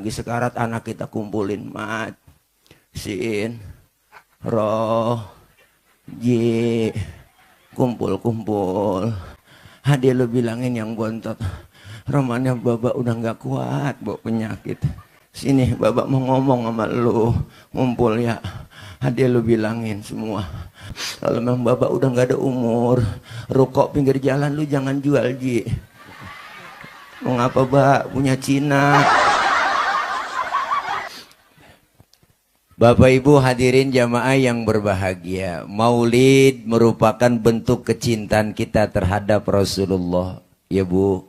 Lagi sekarat anak kita kumpulin mat, sin, roh, ji, kumpul-kumpul. Hadiah lu bilangin yang bontot, romannya babak udah nggak kuat bawa penyakit. Sini babak mau ngomong sama lu, ngumpul ya. Hadiah lu bilangin semua. Kalau memang babak udah nggak ada umur, rokok pinggir jalan lu jangan jual ji. Mau ngapa bak? Punya Cina. Bapak Ibu hadirin jamaah yang berbahagia, Maulid merupakan bentuk kecintaan kita terhadap Rasulullah. Ya Bu,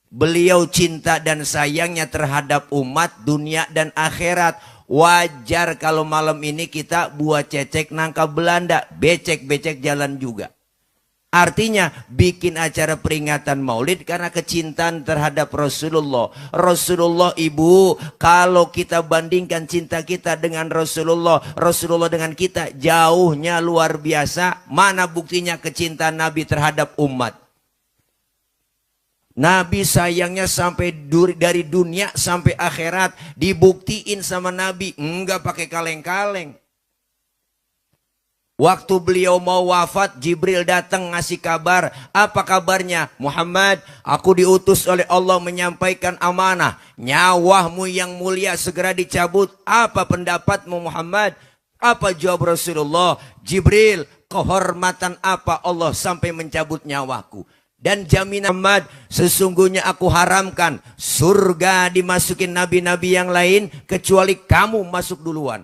beliau cinta dan sayangnya terhadap umat, dunia dan akhirat. Wajar kalau malam ini kita buat cecek nangka Belanda, becek-becek jalan juga. Artinya bikin acara peringatan Maulid karena kecintaan terhadap Rasulullah. Rasulullah Ibu, kalau kita bandingkan cinta kita dengan Rasulullah, Rasulullah dengan kita jauhnya luar biasa. Mana buktinya kecintaan Nabi terhadap umat? Nabi sayangnya sampai dari dunia sampai akhirat, dibuktiin sama Nabi, enggak pakai kaleng-kaleng. Waktu beliau mau wafat, Jibril datang ngasih kabar. Apa kabarnya? Muhammad, aku diutus oleh Allah menyampaikan amanah. Nyawamu yang mulia segera dicabut. Apa pendapatmu Muhammad? Apa jawab Rasulullah? Jibril, kehormatan apa Allah sampai mencabut nyawaku? Dan jaminan Muhammad, sesungguhnya aku haramkan surga dimasukin nabi-nabi yang lain kecuali kamu masuk duluan.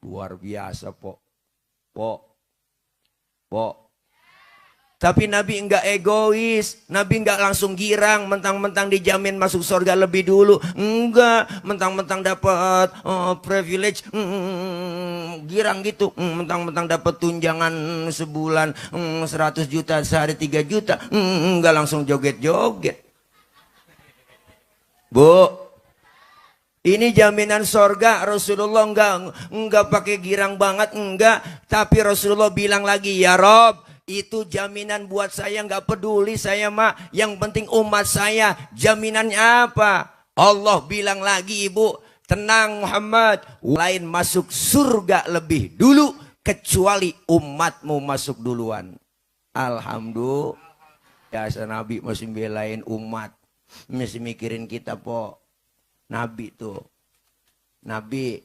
Luar biasa po. Tapi Nabi enggak egois, Nabi enggak langsung girang mentang-mentang dijamin masuk surga lebih dulu. Enggak, mentang-mentang dapat privilege, girang gitu. Mentang-mentang dapat tunjangan sebulan 100 juta, sehari 3 juta. Enggak langsung joget-joget. Bu, ini jaminan sorga. Rasulullah enggak pakai girang banget, enggak. Tapi Rasulullah bilang lagi, ya Rob, itu jaminan buat saya, enggak peduli saya mah. Yang penting umat saya. Jaminannya apa? Allah bilang lagi, Ibu, tenang Muhammad, lain masuk surga lebih dulu kecuali umatmu masuk duluan. Alhamdulillah. Ya Nabi masih belain umat, masih mikirin kita po. Nabi tuh, Nabi,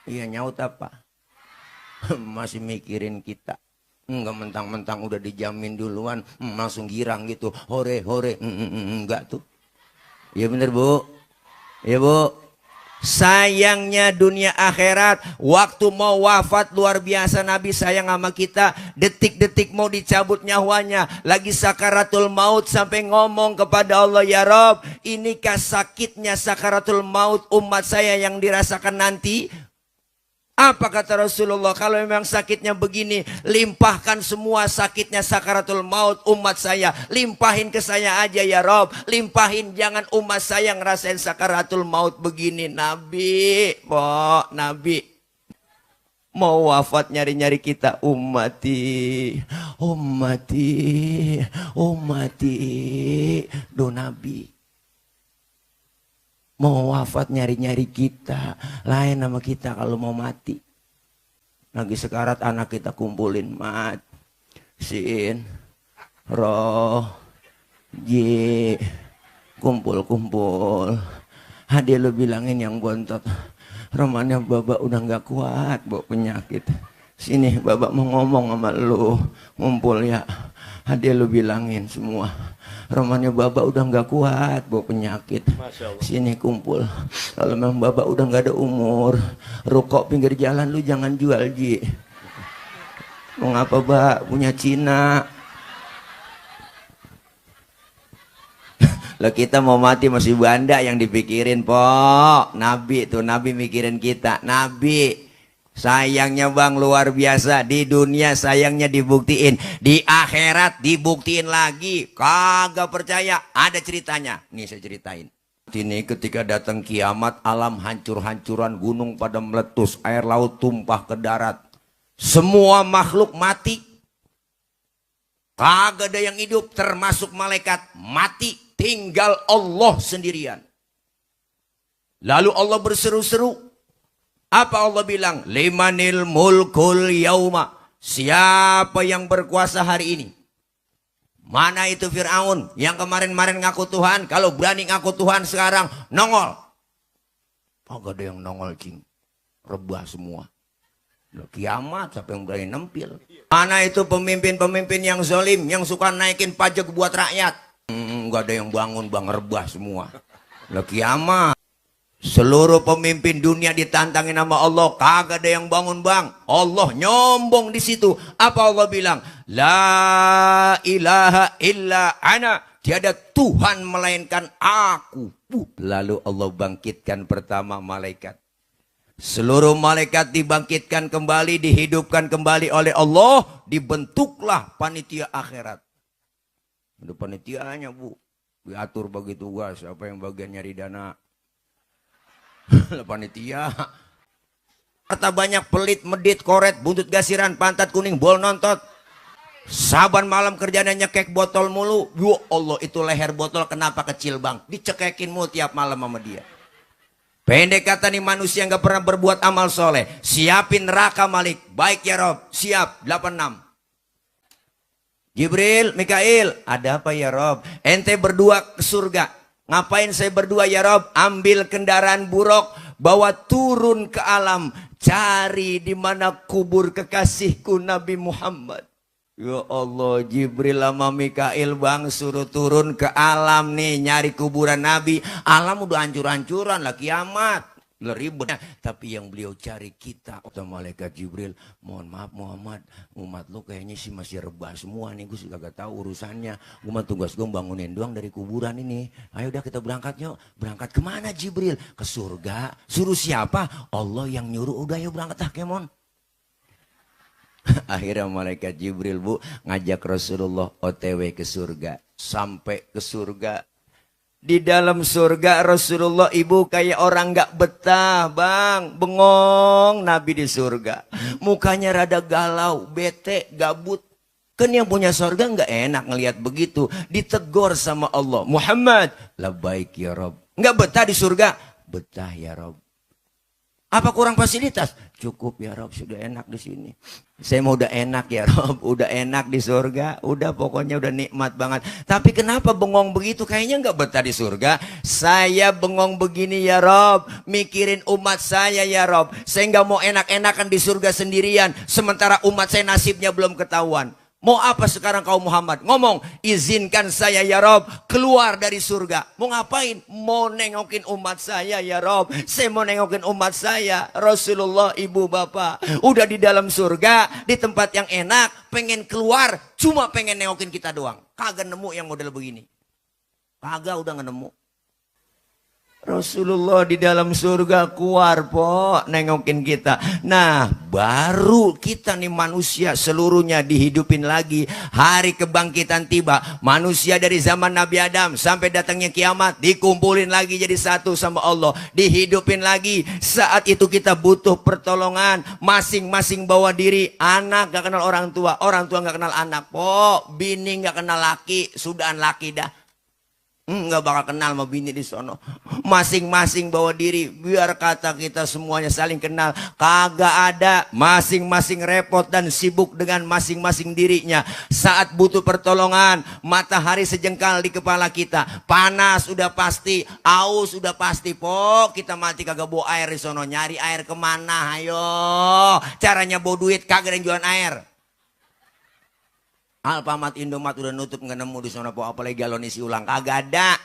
iya nyaut apa? Masih mikirin kita. Enggak mentang-mentang udah dijamin duluan, langsung girang gitu, hore, enggak tuh. Iya bener Bu, ya Bu. Sayangnya dunia akhirat, waktu mau wafat luar biasa Nabi sayang sama kita. Detik-detik mau dicabut nyawanya, lagi sakaratul maut sampai ngomong kepada Allah, ya Rob, inikah sakitnya sakaratul maut umat saya yang dirasakan nanti? Apa kata Rasulullah? Kalau memang sakitnya begini, limpahkan semua sakitnya sakaratul maut umat saya. Limpahin ke saya aja ya Rob. Limpahin, jangan umat saya ngerasain sakaratul maut begini. Nabi, Nabi mau wafat nyari-nyari kita. Ummati, do Nabi mau wafat nyari-nyari kita, lain sama kita kalau mau mati. Lagi sekarat anak kita kumpulin mat, sin, roh, ji, kumpul-kumpul. Hadiah lu bilangin yang bontot, romannya babak udah nggak kuat bawa penyakit. Sini babak mau ngomong sama lu, ngumpul ya. Hadiah lu bilangin semua, romannya babak udah nggak kuat bawa penyakit. Sini kumpul. Kalau memang babak udah nggak ada umur, rokok pinggir jalan lu jangan jual ji. Mau ngapa bak? Punya Cina. Lah kita mau mati masih banda yang dipikirin po. Nabi tuh, Nabi mikirin kita. Nabi sayangnya bang luar biasa. Di dunia sayangnya dibuktiin, di akhirat dibuktiin lagi. Kagak percaya, ada ceritanya. Nih saya ceritain. Ini ketika datang kiamat, alam hancur-hancuran, gunung pada meletus, air laut tumpah ke darat, semua makhluk mati. Kagak ada yang hidup, termasuk malaikat mati. Tinggal Allah sendirian. Lalu Allah berseru-seru. Apa Allah bilang? Limanil mulkul yauma. Siapa yang berkuasa hari ini? Mana itu Fir'aun yang kemarin-kemarin ngaku Tuhan? Kalau berani ngaku Tuhan sekarang nongol. Agak ada yang nongol, cing. Rebah semua. Loh, kiamat siapa yang berani nempil? Mana itu pemimpin-pemimpin yang zalim, yang suka naikin pajak buat rakyat? Enggak ada yang bangun, bang, rebah semua. Loh, kiamat. Seluruh pemimpin dunia ditantangin sama Allah, kagak ada yang bangun, bang. Allah nyombong di situ. Apa Allah bilang? La ilaha illa ana. Tiada Tuhan melainkan aku. Lalu Allah bangkitkan pertama malaikat. Seluruh malaikat dibangkitkan kembali, dihidupkan kembali oleh Allah. Dibentuklah panitia akhirat. Ada panitianya, Bu. Diatur bagi tugas. Apa yang bagian nyari dana? Panitia. Harta banyak, pelit, medit, koret, buntut gasiran, pantat kuning, bol nontot. Saban malam kerjanya nyekek botol mulu. Ya Allah, itu leher botol kenapa kecil, bang? Dicekekin mulu tiap malam sama dia. Pendek kata nih, manusia nggak pernah berbuat amal soleh. Siapin neraka, Malik. Baik ya Rob, siap. 86. Jibril, Mikail, ada apa ya Rob? Ente berdua ke surga. Ngapain saya berdua ya Rob? Ambil kendaraan buruk, bawa turun ke alam, cari di mana kubur kekasihku Nabi Muhammad. Ya Allah, Jibril sama Mikail, bang, suruh turun ke alam nih, nyari kuburan Nabi. Alam udah hancur-hancuran lah, kiamat. Ribet. Tapi yang beliau cari kita. Kata malaikat Jibril, mohon maaf Muhammad, umat lu kayaknya sih masih rebah semua nih, gue sudah gak tahu urusannya. Gue mah tugas gue bangunin doang dari kuburan ini. Ayo udah kita berangkat yuk. Berangkat kemana Jibril? Ke surga. Suruh siapa? Allah yang nyuruh. Udah yuk berangkat ah, kemon. Akhirnya malaikat Jibril, Bu, ngajak Rasulullah OTW ke surga. Sampai ke surga. Di dalam surga Rasulullah, ibu, kayak orang gak betah, bang. Bengong Nabi di surga. Mukanya rada galau, bete, gabut. Kan yang punya surga gak enak ngelihat begitu. Ditegur sama Allah. Muhammad, labbaik ya Rob. Gak betah di surga? Betah ya Rob. Apa kurang fasilitas? Cukup ya Rob, sudah enak di sini. Saya mau udah enak ya Rob, udah enak di surga, udah pokoknya udah nikmat banget. Tapi kenapa bengong begitu? Kayaknya nggak betah di surga. Saya bengong begini ya Rob, mikirin umat saya ya Rob. Saya nggak mau enak-enakan di surga sendirian, sementara umat saya nasibnya belum ketahuan. Mau apa sekarang kau Muhammad? Ngomong, izinkan saya ya Rob keluar dari surga. Mau ngapain? Mau nengokin umat saya ya Rob. Saya mau nengokin umat saya. Rasulullah, ibu bapak, udah di dalam surga, di tempat yang enak, pengen keluar, cuma pengen nengokin kita doang. Kagak nemu yang model begini. Kagak, udah gak nemu. Rasulullah di dalam surga keluar, po, nengokin kita. Nah, baru kita nih manusia seluruhnya dihidupin lagi. Hari kebangkitan tiba. Manusia dari zaman Nabi Adam sampai datangnya kiamat dikumpulin lagi jadi satu sama Allah. Dihidupin lagi. Saat itu kita butuh pertolongan. Masing-masing bawa diri. Anak gak kenal orang tua gak kenal anak, po. Bini gak kenal laki, sudahan laki dah. Nggak bakal kenal sama bini di sono. Masing-masing bawa diri. Biar kata kita semuanya saling kenal. Kagak ada. Masing-masing repot dan sibuk dengan masing-masing dirinya. Saat butuh pertolongan, matahari sejengkal di kepala kita. Panas udah pasti. Aus udah pasti. Po, kita mati kagak bawa air di sono. Nyari air kemana? Ayo. Caranya bawa duit, kagak ada yang jualan air. Alfamart, Indomaret udah nutup, nggak nemu di sana, po, apalagi galon isi ulang, kagak ada.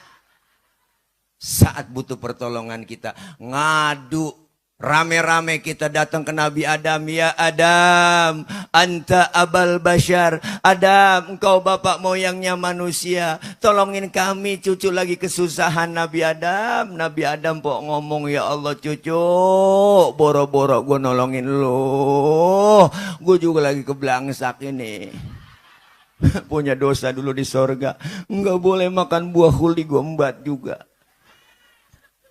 Saat butuh pertolongan kita ngadu, rame-rame kita datang ke Nabi Adam. Ya Adam, anta abal bashar. Adam, engkau bapak moyangnya manusia, tolongin kami, cucu lagi kesusahan. Nabi Adam po ngomong, ya Allah cucu, boro-boro gue nolongin lu, gue juga lagi keblangsak ini. Punya dosa dulu di sorga, nggak boleh makan buah khuldi, gue embat juga.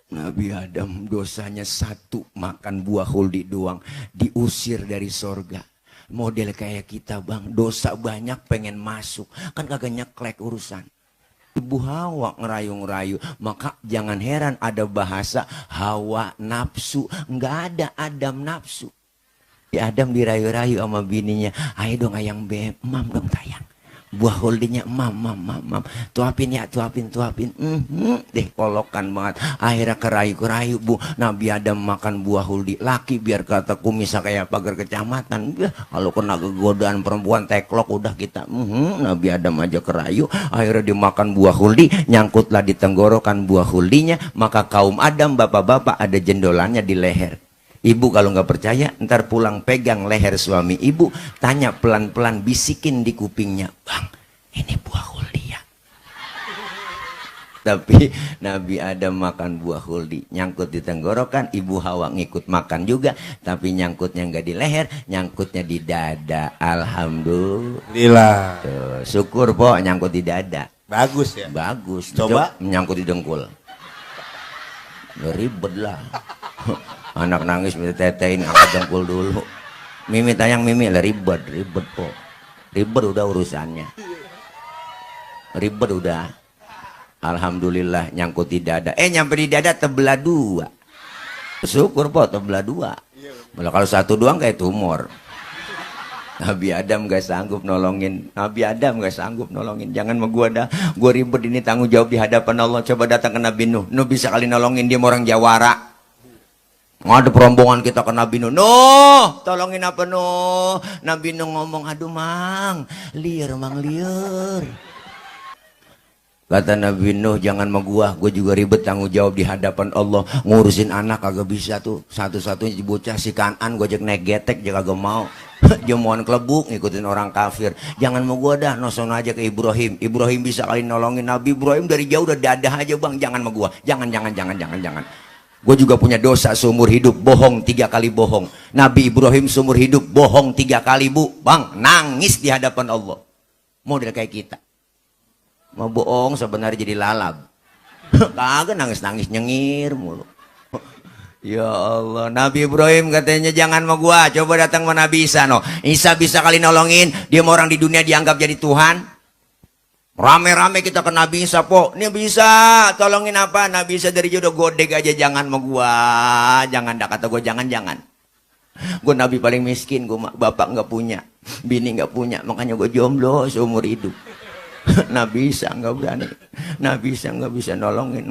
Nabi Adam dosanya satu, makan buah khuldi doang, diusir dari sorga. Model kayak kita bang, dosa banyak pengen masuk, kan kagak nyeklek urusan. Ibu Hawa ngerayu-ngerayu. Maka jangan heran ada bahasa Hawa nafsu. Nggak ada Adam nafsu. Si Adam dirayu-rayu sama bininya. Ayo dong ayang beb, mam dong tayang. Buah holdinya mam. Tuapin ya, tuapin. Deh kolokan banget. Akhirnya kerayu-kerayu bu. Nabi Adam makan buah holdi. Laki biar kata kumisnya kayak pagar kecamatan. Kalau kena kegodaan perempuan teklok udah kita. Nabi Adam aja kerayu. Akhirnya dimakan buah holdi. Nyangkutlah di tenggorokan buah holdinya. Maka kaum Adam bapak-bapak ada jendolannya di leher. Ibu kalau nggak percaya, ntar pulang pegang leher suami ibu, tanya pelan-pelan, bisikin di kupingnya, bang, ini buah huldi ya. Tapi Nabi Adam makan buah huldi, nyangkut di tenggorokan, ibu Hawa ngikut makan juga, tapi nyangkutnya nggak di leher, nyangkutnya di dada. Alhamdulillah. Tuh, syukur po, nyangkut di dada. Bagus ya. Bagus. Coba menyangkut di dengkul. Ribet lah. Anak nangis minta tetein, angkat dengkul dulu. Mimi tayang Mimi lah, ribet kok. Ribet udah urusannya. Ribet udah. Alhamdulillah nyangkut di dada. Nyampe di dada tebelah dua. Syukur po tebelah dua. Malah kalau satu doang kayak tumor. Nabi Adam gak sanggup nolongin. Nabi Adam gak sanggup nolongin. Jangan sama gua dah. Gua ribet ini tanggung jawab di hadapan Allah. Coba datang ke Nabi Nuh. Nuh bisa kali nolongin, dia orang Jawara. Ada perombongan kita ke Nabi Nuh. Nuh, tolongin apa Nuh? Nabi Nuh ngomong, aduh mang, liar. Kata Nabi Nuh, jangan sama gua juga ribet tanggung jawab di hadapan Allah. Ngurusin anak kagak bisa tuh. Satu-satunya bocah si Kanan gua ajak naik getek, dia kagak mau. Jamuan kelebuk ngikutin orang kafir. Jangan mau gua dah, noson aja ke Ibrahim. Ibrahim bisa kali nolongin. Nabi Ibrahim dari jauh udah dadah aja bang. Jangan sama gua. Jangan. Gue juga punya dosa seumur hidup, bohong 3 kali bohong. Nabi Ibrahim seumur hidup bohong 3 kali bu, bang, nangis di hadapan Allah. Model kayak kita, mau bohong sebenarnya jadi lalab. Kagak nangis nyengir mulu. Ya Allah, Nabi Ibrahim katanya jangan sama gua, coba datang sama Nabi Isa no. Isa bisa kali nolongin, dia mau orang di dunia dianggap jadi Tuhan. Rame-rame kita ke Nabi Isa po. Ini bisa tolongin apa? Nabi Isa dari jodoh godek aja, jangan sama gua. Jangan, dah kata gua jangan. Gua Nabi paling miskin, gua bapak nggak punya, bini nggak punya, makanya gua jomblo seumur hidup. Nabi Isa nggak berani. Nabi Isa nggak bisa nolongin,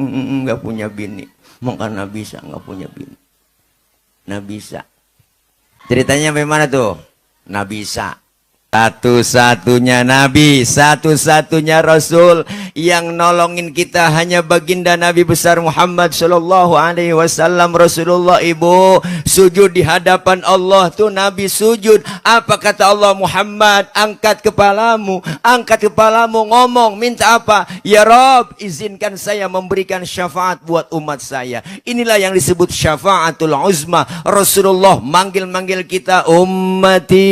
nggak punya bini. Maka Nabi Isa nggak punya bini. Nabi Isa. Ceritanya bagaimana tuh? Nabi Isa. Satu-satunya Nabi, satu-satunya Rasul yang nolongin kita hanya baginda Nabi besar Muhammad Sallallahu Alaihi Wasallam. Rasulullah ibu sujud di hadapan Allah tuh Nabi sujud. Apa kata Allah? Muhammad, angkat kepalamu ngomong, minta apa? Ya Rob, izinkan saya memberikan syafaat buat umat saya. Inilah yang disebut syafaatul uzma. Rasulullah manggil kita ummati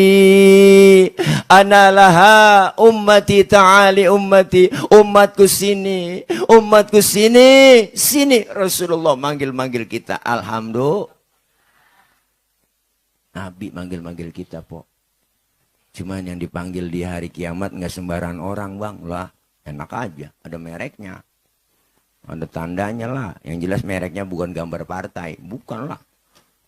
ana laha, ummati ta'ali ummati, umatku sini sini. Rasulullah manggil kita. Alhamdulillah, Nabi manggil kita po. Cuman yang dipanggil di hari kiamat nggak sembarangan orang bang lah. Enak aja, ada mereknya, ada tandanya lah. Yang jelas mereknya bukan gambar partai, bukan lah.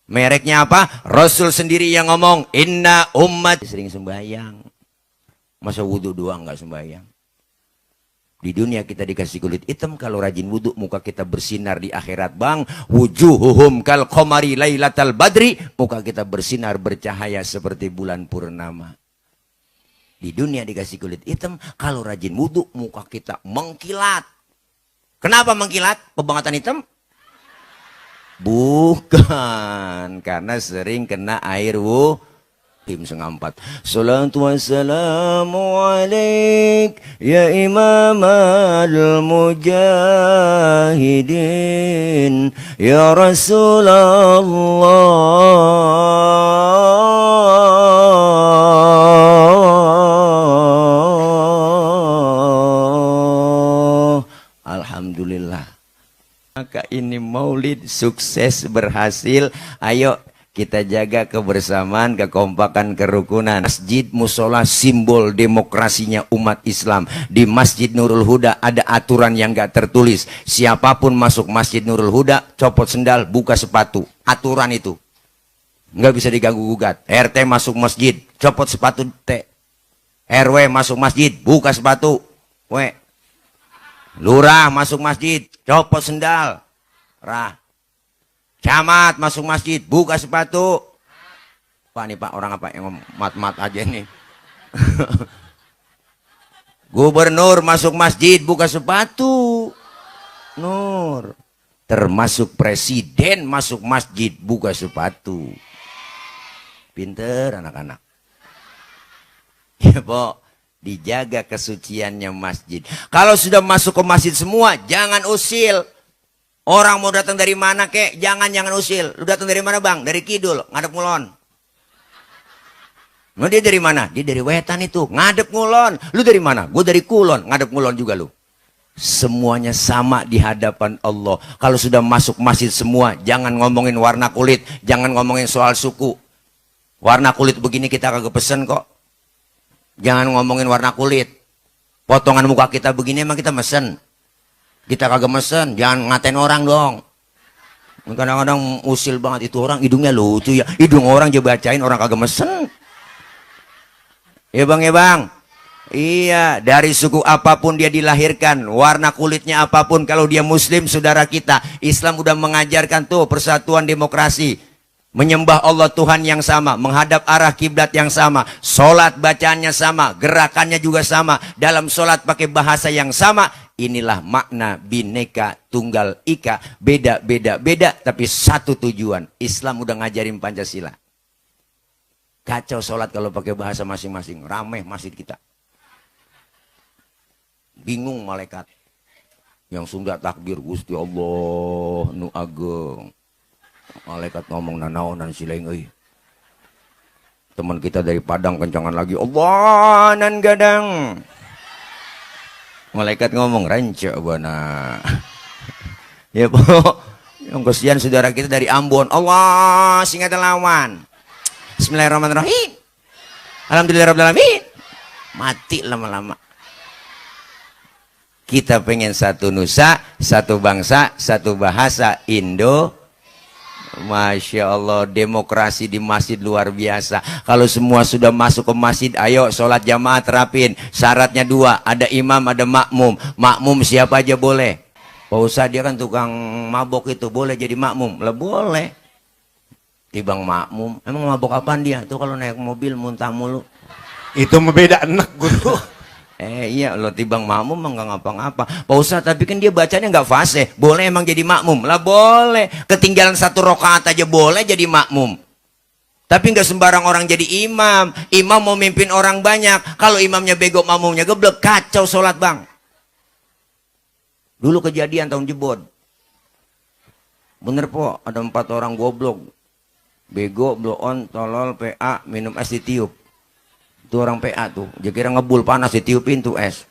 Mereknya apa? Rasul sendiri yang ngomong, inna ummat. Sering sembahyang, masa wudhu doang nggak sembahyang? Di dunia kita dikasih kulit hitam, kalau rajin wudhu muka kita bersinar. Di akhirat bang, wujuhuhum kal qamari lailatal badri, muka kita bersinar bercahaya seperti bulan purnama. Di dunia dikasih kulit hitam, kalau rajin wudhu muka kita mengkilat. Kenapa mengkilat? Pembangatan hitam? Bukan, karena sering kena air Tim 4. Salatu wassalamu alaik ya imam al-mujahidin ya Rasulullah. Alhamdulillah. Maka ini maulid sukses berhasil. Ayo Kita jaga kebersamaan, kekompakan, kerukunan. Masjid musola simbol demokrasinya umat Islam. Di Masjid Nurul Huda ada aturan yang gak tertulis. Siapapun masuk Masjid Nurul Huda, copot sendal, buka sepatu. Aturan itu. Nggak bisa diganggu-gugat. RT masuk masjid, copot sepatu T. RW masuk masjid, buka sepatu W. Lurah masuk masjid, copot sendal Rah. Camat masuk masjid, buka sepatu. Pak nih Pak, orang apa yang mat-mat aja nih. Gubernur masuk masjid, buka sepatu. Nur. Termasuk presiden masuk masjid, buka sepatu. Pinter anak-anak. Ya Pok, dijaga kesuciannya masjid. Kalau sudah masuk ke masjid semua, jangan usil. Orang mau datang dari mana kek, jangan usil. Lu datang dari mana bang? Dari Kidul, ngadep ngulon. Nah, dia dari mana? Dia dari Wetan itu, ngadep ngulon. Lu dari mana? Gue dari Kulon, ngadep ngulon juga lu. Semuanya sama di hadapan Allah. Kalau sudah masuk masjid semua, jangan ngomongin warna kulit, jangan ngomongin soal suku. Warna kulit begini kita kagak pesen kok. Jangan ngomongin warna kulit. Potongan muka kita begini emang kita mesen. Kita kagak mesen, jangan ngatain orang dong. Kadang-kadang usil banget itu orang, hidungnya lucu ya. Hidung orang aja bacain, orang kagak mesen. Ya bang, ya bang. Iya, dari suku apapun dia dilahirkan, warna kulitnya apapun, kalau dia muslim, saudara kita. Islam udah mengajarkan tuh persatuan demokrasi. Menyembah Allah Tuhan yang sama, menghadap arah kiblat yang sama, sholat bacaannya sama, gerakannya juga sama, dalam sholat pakai bahasa yang sama. Inilah makna bineka tunggal ika, beda tapi satu tujuan. Islam udah ngajarin Pancasila. Kacau sholat kalau pakai bahasa masing-masing, rameh masjid kita. Bingung malaikat. Yang Sunda takbir Gusti Allah nu ageng. Malaikat ngomong nanaonan sileng euy. Teman kita dari Padang kencangan lagi Allah nan gadang. Malaikat ngomong ranca bana. Ya Pok. Yang kesian saudara kita dari Ambon. Allah singa lawan. Bismillahirrahmanirrahim. Alhamdulillahirrahmanirrahim. Mati lama-lama. Kita pengen satu nusa, satu bangsa, satu bahasa Indo. Masya Allah, demokrasi di masjid luar biasa. Kalau semua sudah masuk ke masjid, ayo sholat jamaah terapin. Syaratnya dua, ada imam, ada makmum. Makmum siapa aja boleh. Pak Ustadz dia kan tukang mabok itu, boleh jadi makmum? Lah boleh. Tibang makmum, emang mabok apaan dia? Tuh kalau naik mobil muntah mulu. Itu beda enak guru. Iya lo tibang makmum mah nggak ngapa-ngapa. Pak Ustadz tapi kan dia bacanya nggak fasih. Boleh emang jadi makmum? Lah boleh. Ketinggalan satu rakaat aja boleh jadi makmum. Tapi nggak sembarang orang jadi imam. Imam mau mimpin orang banyak. Kalau imamnya bego, makmumnya geblek, kacau sholat bang. Dulu kejadian tahun jebot. Bener po, ada 4 orang goblok. Bego, blow on, tolol, PA, minum es ditiup. Itu orang PA tuh, dia kira ngebul panas ditiupin tuh es.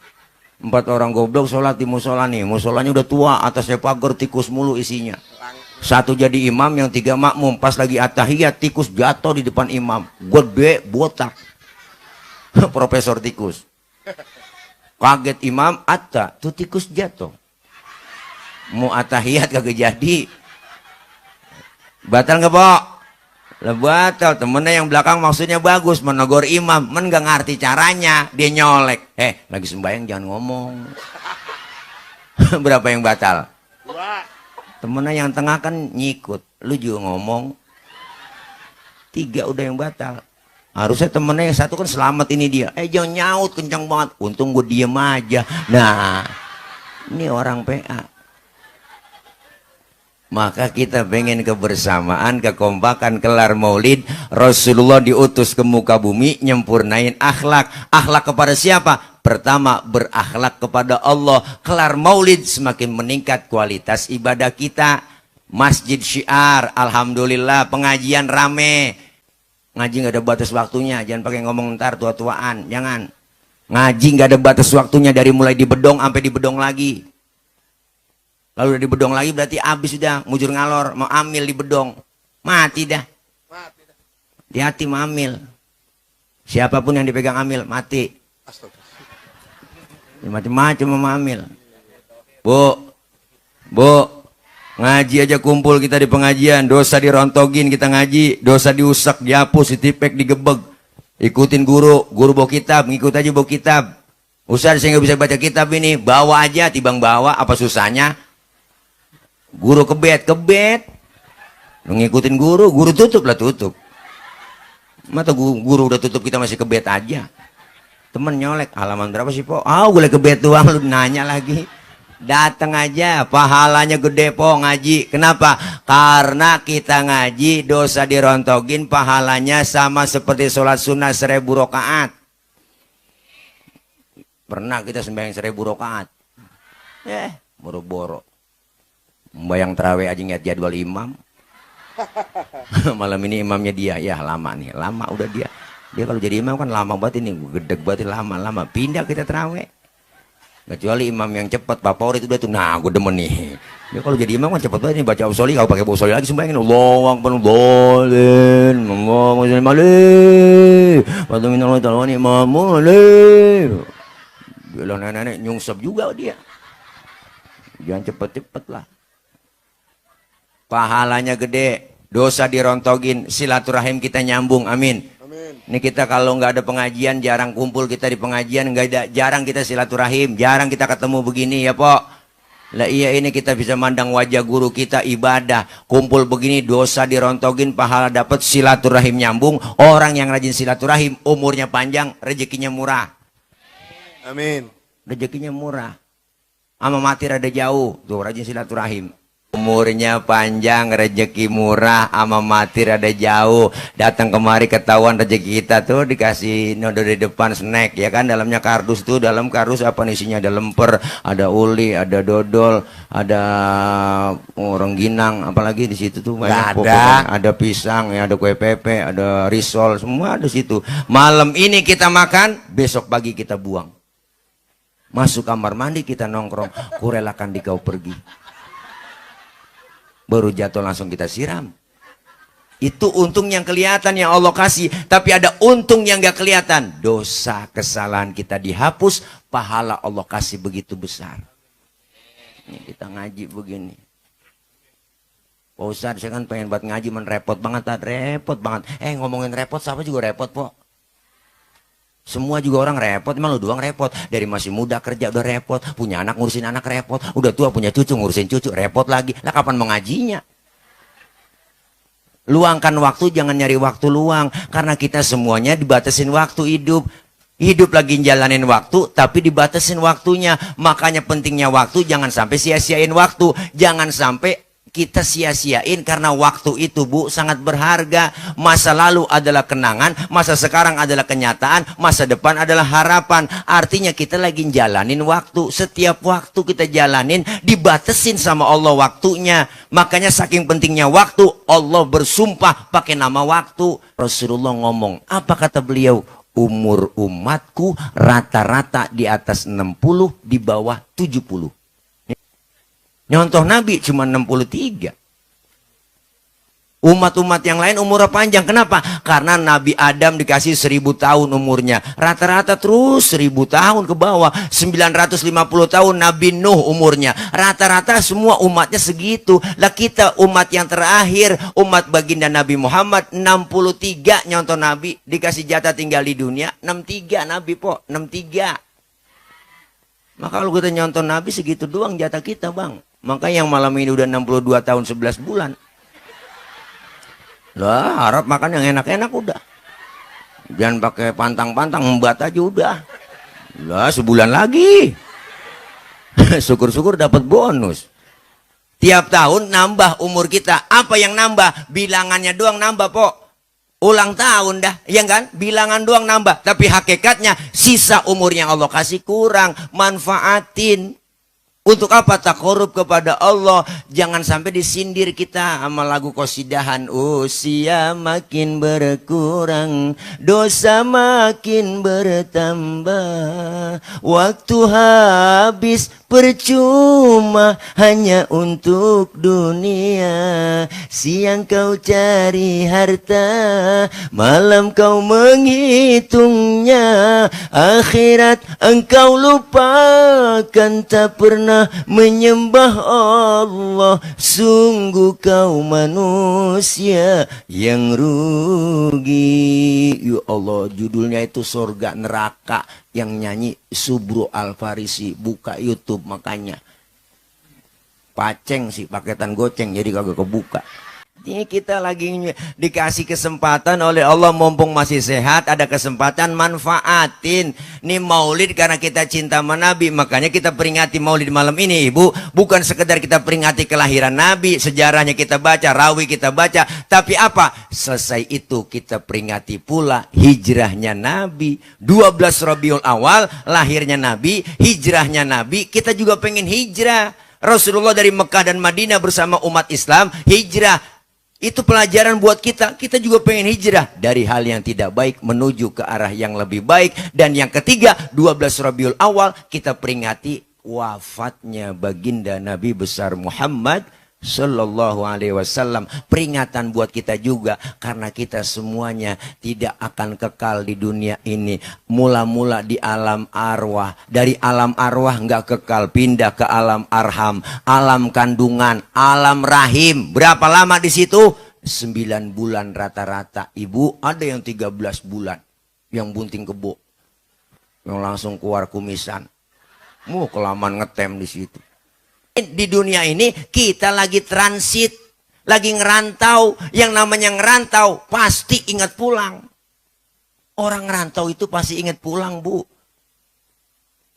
4 orang goblok sholat di musola nih, musolanya udah tua, atasnya pagar tikus mulu isinya. Satu jadi imam, yang 3 makmum. Pas lagi atahiyat tikus jatuh di depan imam, gede botak. Profesor tikus. Kaget imam, tuh tikus jatuh. Mau atahiyat kagak jadi. Batal nggak Pok? Lah batal. Temennya yang belakang maksudnya bagus, menegur imam, men gak ngerti caranya, dia nyolek. Lagi sembahyang jangan ngomong. Berapa yang batal? 2. Temennya yang tengah kan nyikut, lu juga ngomong. 3 udah yang batal. Harusnya temennya yang 1 kan selamat ini dia. Jangan nyaut kencang banget. Untung gue diem aja. Nah, ini orang PA. Maka kita pengen kebersamaan, kekompakan, kelar maulid. Rasulullah diutus ke muka bumi, nyempurnain akhlak. Akhlak kepada siapa? Pertama, berakhlak kepada Allah. Kelar maulid, semakin meningkat kualitas ibadah kita. Masjid syiar, alhamdulillah, pengajian rame. Ngaji nggak ada batas waktunya, jangan pakai ngomong ntar tua-tuaan, jangan. Ngaji nggak ada batas waktunya, dari mulai di bedong sampai di bedong lagi. Lalu udah di bedong lagi berarti habis sudah, mujur ngalor, mau ambil di bedong, mati dah. Hati-hati mamil. Siapapun yang dipegang amil mati. Macam-macam mamil. Bu, ngaji aja kumpul kita di pengajian, dosa dirontogin kita ngaji, dosa diusak, dihapus, ditipek, digebeg. Ikutin guru bawa kitab, ngikut aja bawa kitab. Ustaz saya nggak bisa baca kitab ini, bawa aja, tibang bawa, apa susahnya? Guru kebet. Lu ngikutin guru tutup. Mata guru udah tutup kita masih kebet aja. Temen nyolek, halaman berapa sih po? Gue kebet doang, lu nanya lagi. Datang aja, pahalanya gede po ngaji. Kenapa? Karena kita ngaji, dosa dirontogin, pahalanya sama seperti sholat sunnah 1000 rakaat. Pernah kita sembahyang 1000 rakaat. Boro-boro. Membayang terawih aja ngeliat jadwal imam. Malam ini imamnya dia, ya lama nih, lama udah dia kalau jadi imam kan lama banget ini, gedeg banget lama pindah kita terawih. Kecuali imam yang cepat favorit udah tuh, nah gue demen nih. Dia kalau jadi imam kan cepat banget nih, baca usoli, kalau pakai usoli lagi sembahyangin Allahu akbar bolin Allahu mali waktu minal talani mamuli. Bilang nenek nyungsep juga dia. Jangan cepet-cepet lah. Pahalanya gede, dosa dirontogin, silaturahim kita nyambung, amin. Ini kita kalau nggak ada pengajian, jarang kumpul kita di pengajian, jarang kita silaturahim, jarang kita ketemu begini ya po. Lah iya ini kita bisa mandang wajah guru kita ibadah, kumpul begini, dosa dirontogin, pahala dapat, silaturahim nyambung. Orang yang rajin silaturahim, umurnya panjang, rezekinya murah. Amin. Rezekinya murah. Ama mati rada jauh, tuh rajin silaturahim. Umurnya panjang, rezeki murah, ama mati rada jauh. Datang kemari ketahuan rezeki kita tuh dikasih nodo di depan snack ya kan, dalamnya kardus tuh, dalam kardus apa isinya, ada lemper, ada uli, ada dodol, ada rengginang, apalagi di situ tuh banyak pokoknya. Ada pisang, ya, ada kue pepe, ada risol, semua ada situ. Malam ini kita makan, besok pagi kita buang. Masuk kamar mandi kita nongkrong, kurelakan dikau pergi. Baru jatuh langsung kita siram. Itu untung yang kelihatan yang Allah kasih. Tapi ada untung yang gak kelihatan. Dosa kesalahan kita dihapus, pahala Allah kasih begitu besar. Ini kita ngaji begini. Pak Ustadz, saya kan pengen buat ngaji, repot banget. Repot banget. Ngomongin repot, siapa juga repot po. Semua juga orang repot, emang lu doang repot. Dari masih muda kerja udah repot, punya anak ngurusin anak repot, udah tua punya cucu ngurusin cucu repot lagi. Lah kapan mau ngajinya? Luangkan waktu, jangan nyari waktu luang, karena kita semuanya dibatasin waktu hidup. Hidup lagi jalanin waktu, tapi dibatasin waktunya. Makanya pentingnya waktu, jangan sampai sia-siain waktu. Jangan sampai kita sia-siain, karena waktu itu bu sangat berharga. Masa lalu adalah kenangan, masa sekarang adalah kenyataan, masa depan adalah harapan. Artinya kita lagi jalanin waktu. Setiap waktu kita jalanin dibatasin sama Allah waktunya. Makanya saking pentingnya waktu, Allah bersumpah pakai nama waktu. Rasulullah ngomong, apa kata beliau? Umur umatku rata-rata di atas 60, di bawah 70. Nyontoh Nabi cuma 63. Umat-umat yang lain umurnya panjang. Kenapa? Karena Nabi Adam dikasih 1000 tahun umurnya. Rata-rata terus 1000 tahun ke bawah. 950 tahun Nabi Nuh umurnya. Rata-rata semua umatnya segitu. Lah kita umat yang terakhir, umat baginda Nabi Muhammad 63 nyontoh Nabi. Dikasih jatah tinggal di dunia 63 Nabi po, 63. Maka kalau kita nyontoh Nabi segitu doang jatah kita bang. Maka yang malam ini udah 62 tahun 11 bulan. Lah harap makan yang enak-enak udah. Jangan pakai pantang-pantang, membat aja udah. Lah sebulan lagi. Syukur-syukur dapat bonus. Tiap tahun nambah umur kita. Apa yang nambah? Bilangannya doang nambah po. Ulang tahun dah, ya kan? Bilangan doang nambah. Tapi hakikatnya sisa umur yang Allah kasih kurang. Manfaatin. Untuk apa? Takorup kepada Allah. Jangan sampai disindir kita sama lagu qasidahan. Usia makin berkurang, dosa makin bertambah, waktu habis percuma hanya untuk dunia. Siang kau cari harta, malam kau menghitungnya. Akhirat engkau lupakan, tak pernah menyembah Allah. Sungguh kau manusia yang rugi. Ya Allah, judulnya itu Surga Neraka, yang nyanyi Subro Al-Farisi. Buka YouTube makanya. Paceng sih, paketan goceng, jadi kagak kebuka. Ini kita lagi dikasih kesempatan oleh Allah, mumpung masih sehat, ada kesempatan, manfaatin. Ini maulid karena kita cinta sama Nabi, makanya kita peringati maulid malam ini, Ibu. Bukan sekedar kita peringati kelahiran Nabi, sejarahnya kita baca, rawi kita baca, tapi apa? Selesai itu kita peringati pula hijrahnya Nabi. 12 Rabiul Awal, lahirnya Nabi, hijrahnya Nabi. Kita juga pengen hijrah. Rasulullah dari Mekah dan Madinah bersama umat Islam hijrah. Itu pelajaran buat kita. Kita juga pengen hijrah dari hal yang tidak baik menuju ke arah yang lebih baik. Dan yang ketiga, 12 Rabiul Awal kita peringati wafatnya baginda Nabi besar Muhammad Sallallahu Alaihi Wasallam. Peringatan buat kita juga, karena kita semuanya tidak akan kekal di dunia ini. Mula-mula di alam arwah, dari alam arwah nggak kekal, pindah ke alam arham, alam kandungan, alam rahim. Berapa lama di situ? 9 bulan rata-rata. Ibu, ada yang 13 bulan, yang bunting kebo, yang langsung keluar kumisan. Kelamaan ngetem di situ. Di dunia ini kita lagi transit, lagi ngerantau. Yang namanya ngerantau pasti ingat pulang. Orang ngerantau itu pasti ingat pulang, Bu.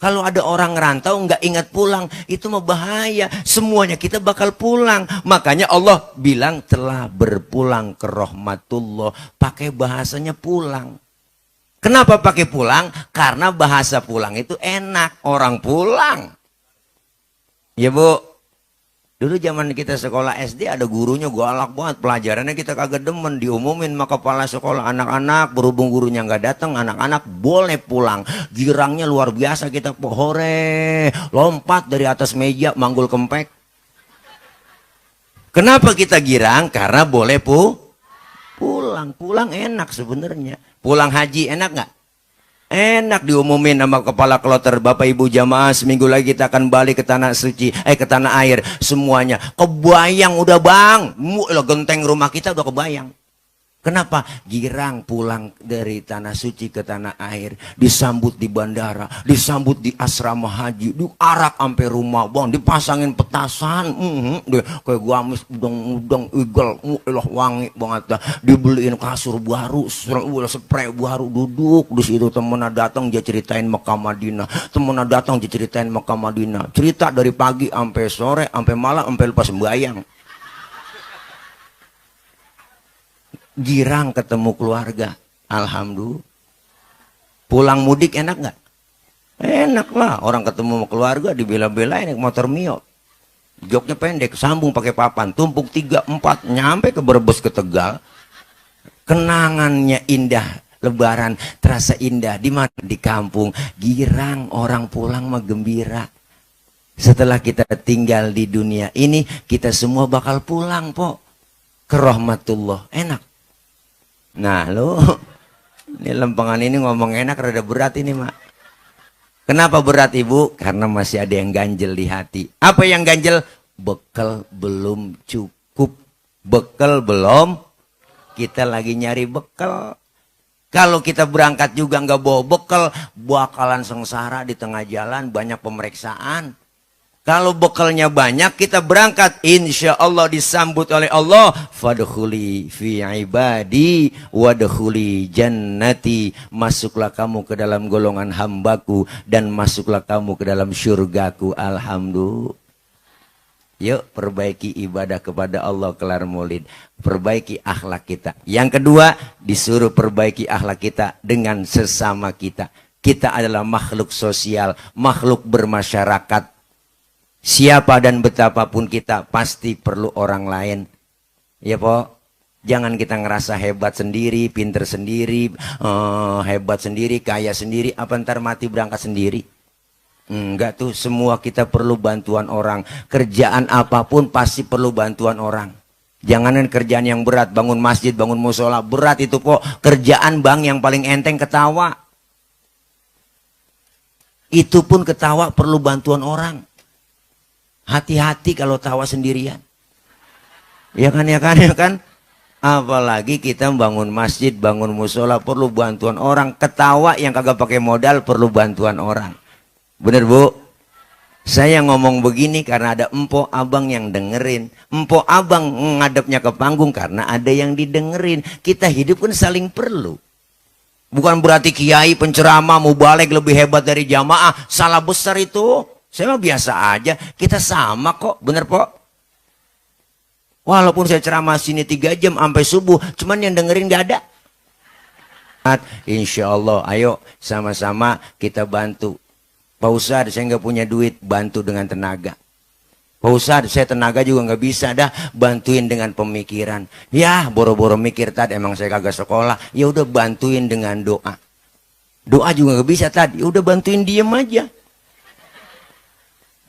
Kalau ada orang ngerantau nggak ingat pulang, itu mah bahaya. Semuanya kita bakal pulang. Makanya Allah bilang telah berpulang ke rahmatullah. Pakai bahasanya pulang. Kenapa pakai pulang? Karena bahasa pulang itu enak. Orang pulang. Ya Bu, dulu zaman kita sekolah SD ada gurunya galak banget, pelajarannya kita kagak demen, diumumin sama kepala sekolah, anak-anak berhubung gurunya nggak datang, anak-anak boleh pulang. Girangnya luar biasa, kita hore, lompat dari atas meja, manggul kempek. Kenapa kita girang? Karena boleh pulang. Pulang enak sebenarnya. Pulang haji enak nggak? Enak, diumumin sama kepala kloter, Bapak Ibu jamaah, seminggu lagi kita akan balik ke tanah suci, ke tanah air. Semuanya kebayang udah bang, genteng rumah kita udah kebayang. Kenapa? Girang pulang dari tanah suci ke tanah air, disambut di bandara, disambut di asrama haji, diarak sampai rumah bang, dipasangin petasan, kayak gamis, udang igel, wangi banget, dibeliin kasur baru, spray baru, duduk di situ. Temennya datang dia ceritain Mekah Madinah, temennya datang dia ceritain Mekah Madinah, cerita dari pagi sampai sore, sampai malam, sampai lepas sembahyang. Girang ketemu keluarga, alhamdulillah. Pulang mudik enak nggak? Enak lah, orang ketemu sama keluarga dibela-belain naik motor Mio, joknya pendek, sambung pakai papan, tumpuk 3, 4, nyampe ke Brebes, ke Tegal. Kenangannya indah, Lebaran terasa indah. Di mana? Di kampung. Girang, orang pulang mah gembira. Setelah kita tinggal di dunia ini, kita semua bakal pulang po ke rahmatullah. Enak. Nah lo, ini lempengan ini ngomong enak rada berat ini mak. Kenapa berat Ibu? Karena masih ada yang ganjel di hati. Apa yang ganjel? Bekal belum cukup. Bekal belum. Kita lagi nyari bekal. Kalau kita berangkat juga nggak bawa bekal, bakalan sengsara di tengah jalan, banyak pemeriksaan. Kalau bekalnya banyak, kita berangkat, insya Allah disambut oleh Allah. Fadkhuli fi ibadi wadkhuli jannati. Masuklah kamu ke dalam golongan hambaku dan masuklah kamu ke dalam syurgaku. Alhamdulillah. Yuk perbaiki ibadah kepada Allah kelar maulid. Perbaiki akhlak kita. Yang kedua, disuruh perbaiki akhlak kita dengan sesama kita. Kita adalah makhluk sosial, makhluk bermasyarakat. Siapa dan betapapun kita pasti perlu orang lain. Ya po, jangan kita ngerasa hebat sendiri, pinter sendiri, hebat sendiri, kaya sendiri. Apa ntar mati berangkat sendiri? Enggak tuh, semua kita perlu bantuan orang. Kerjaan apapun pasti perlu bantuan orang. Janganan kerjaan yang berat, bangun masjid, bangun musola, berat itu kok. Kerjaan bang yang paling enteng ketawa. Itu pun ketawa perlu bantuan orang. Hati-hati kalau tawa sendirian. Ya kan, ya kan, ya kan. Apalagi kita bangun masjid, bangun musola perlu bantuan orang. Ketawa yang kagak pakai modal perlu bantuan orang. Bener bu? Saya ngomong begini karena ada empok abang yang dengerin. Empok abang ngadepnya ke panggung karena ada yang didengerin. Kita hidup kan saling perlu. Bukan berarti kiai penceramah mau balik lebih hebat dari jamaah. Salah besar itu. Saya mah biasa aja. Kita sama kok. Bener po? Walaupun saya ceramah sini 3 jam sampai subuh. Cuman yang dengerin gak ada. Insya Allah ayo sama-sama kita bantu. Pak Ustadz, saya nggak punya duit, bantu dengan tenaga. Pak Ustadz, saya tenaga juga nggak bisa dah, bantuin dengan pemikiran. Ya, boro-boro mikir tadi, emang saya kagak sekolah. Ya udah bantuin dengan doa. Doa juga nggak bisa tadi, ya udah bantuin diem aja.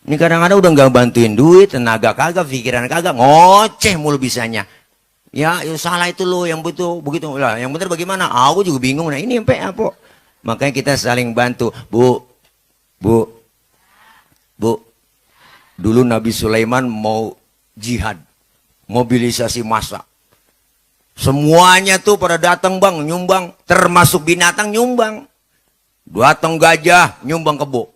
Ini kadang-kadang udah nggak bantuin duit, tenaga kagak, pikiran kagak, ngoceh mulu bisanya. Ya, salah itu loh yang betul begitu lah. Yang benar bagaimana? Aku juga bingung. Nah ini sampai apa? Makanya kita saling bantu, Bu. Bu, dulu Nabi Sulaiman mau jihad, mobilisasi massa. Semuanya tuh pada datang bang, nyumbang, termasuk binatang nyumbang. Datang gajah, nyumbang kebo.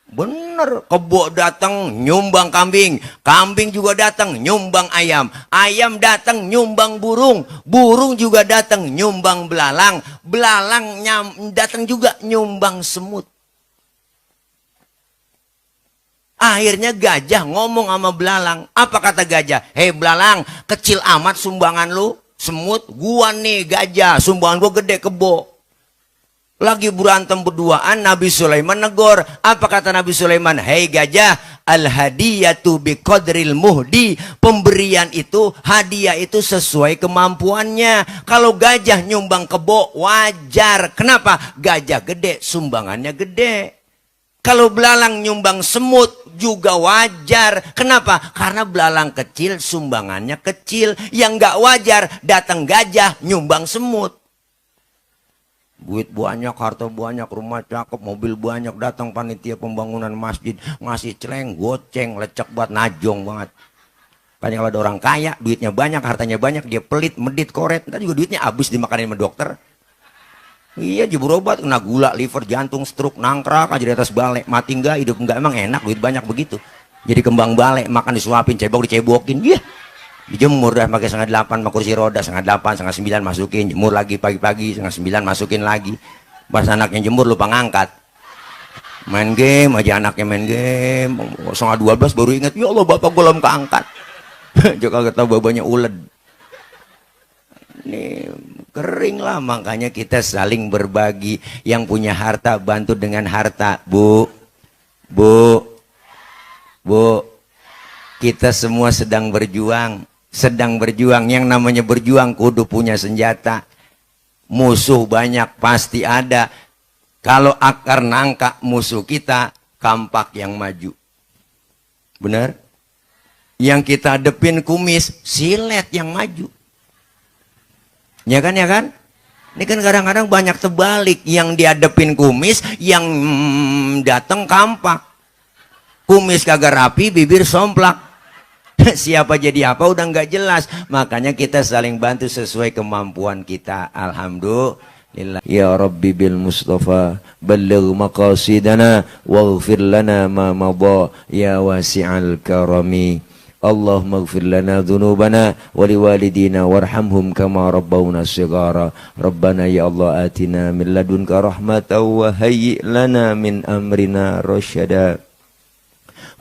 Bener, kebo datang, nyumbang kambing. Kambing juga datang, nyumbang ayam. Ayam datang, nyumbang burung. Burung juga datang, nyumbang belalang. Belalang datang juga, nyumbang semut. Akhirnya gajah ngomong sama belalang. Apa kata gajah? Hei belalang, kecil amat sumbangan lu. Semut, gua nih gajah, sumbangan gua gede kebo. Lagi berantem berduaan, Nabi Sulaiman negor. Apa kata Nabi Sulaiman? Hei gajah, al-hadiyatu biqadril muhdi. Pemberian itu, hadiah itu sesuai kemampuannya. Kalau gajah nyumbang kebo, wajar. Kenapa? Gajah gede, sumbangannya gede. Kalau belalang nyumbang semut juga wajar. Kenapa? Karena belalang kecil, sumbangannya kecil. Yang nggak wajar, datang gajah, nyumbang semut. Duit banyak, harta banyak, rumah cakep, mobil banyak. Datang panitia pembangunan masjid, ngasih celeng, goceng, lecek buat najong banget. Makanya kalau ada orang kaya, duitnya banyak, hartanya banyak, dia pelit, medit, koret. Ntar juga duitnya habis dimakanin sama dokter. Iya, jebur obat, kena gula, liver, jantung, stroke, nangkrak aja di atas balai. Mati enggak, hidup enggak, emang enak, duit banyak begitu. Jadi kembang balai, makan disuapin, cebok dicebokin, iya. Dijemur dah pakai 7:30 sama kursi roda, 7:30, 8:30 masukin, jemur lagi pagi-pagi, 8:30 masukin lagi. Pas anaknya jemur lupa ngangkat. Main game aja anaknya main game, 11:30 baru ingat, ya Allah bapak gue belum keangkat. Jika kata babanya uled. Ini kering lah, makanya kita saling berbagi. Yang punya harta bantu dengan harta. Bu, kita semua sedang berjuang. Yang namanya berjuang kudu punya senjata. Musuh banyak pasti ada. Kalau akar nangka musuh kita, kampak yang maju. Benar? Yang kita hadepin kumis, silet yang maju. Ya kan, ya kan? Ini kan kadang-kadang banyak terbalik. Yang dihadepin kumis, yang datang kampak. Kumis kagak rapi, bibir somplak. Siapa jadi apa udah nggak jelas. Makanya kita saling bantu sesuai kemampuan kita. Alhamdulillah. Ya Rabbi bil Mustafa balligh maqasidana waghfir lana ma madha ya wasi'al karami. Allahumma ighfir lana dhunubana wa liwalidina warhamhum kama rabbawna shighara. Rabbana ya Allah atina min ladunka rahmatan wa hayyi' lana min amrina rasyada.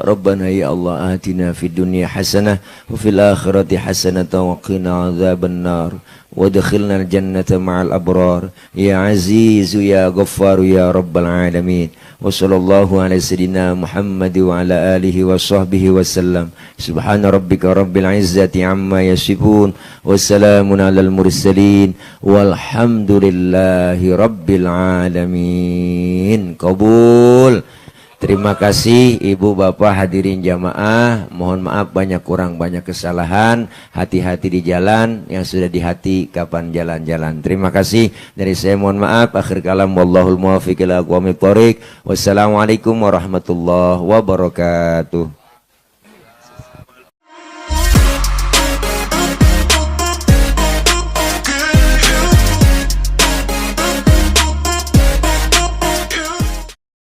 Rabbana ya Allah atina fid dunya hasanah wa fil akhirati hasanah wa qina adzabannar وادخلنا الجنة مع الأبرار يا عزيز يا غفار يا رب العالمين وصلى الله على سيدنا محمد وعلى آله وصحبه وسلم سبحان ربك رب العزة عما يصفون والسلام على المرسلين والحمد لله رب العالمين قبول. Terima kasih Ibu Bapak hadirin jamaah. Mohon maaf banyak kurang banyak kesalahan. Hati-hati di jalan, yang sudah di hati kapan jalan-jalan. Terima kasih dari saya, mohon maaf. Akhir kalam wallahul muwaffiq ila aqwamit thoriq. Wassalamualaikum warahmatullahi wabarakatuh.